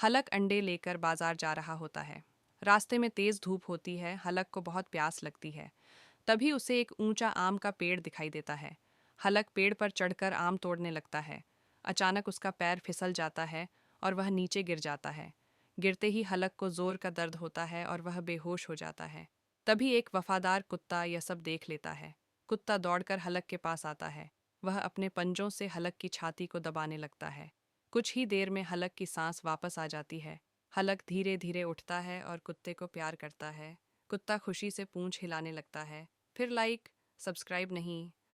हलक अंडे लेकर बाजार जा रहा होता है। रास्ते में तेज धूप होती है। हलक को बहुत प्यास लगती है। तभी उसे एक ऊंचा आम का पेड़ दिखाई देता है। हलक पेड़ पर चढ़कर आम तोड़ने लगता है। अचानक उसका पैर फिसल जाता है और वह नीचे गिर जाता है। गिरते ही हलक को जोर का दर्द होता है और वह बेहोश हो जाता है। तभी एक वफादार कुत्ता यह सब देख लेता है। कुत्ता दौड़कर हलक के पास आता है। वह अपने पंजों से हलक की छाती को दबाने लगता है। कुछ ही देर में हलक की सांस वापस आ जाती है। हलक धीरे धीरे उठता है और कुत्ते को प्यार करता है। कुत्ता खुशी से पूंछ हिलाने लगता है। फिर लाइक, सब्सक्राइब नहीं।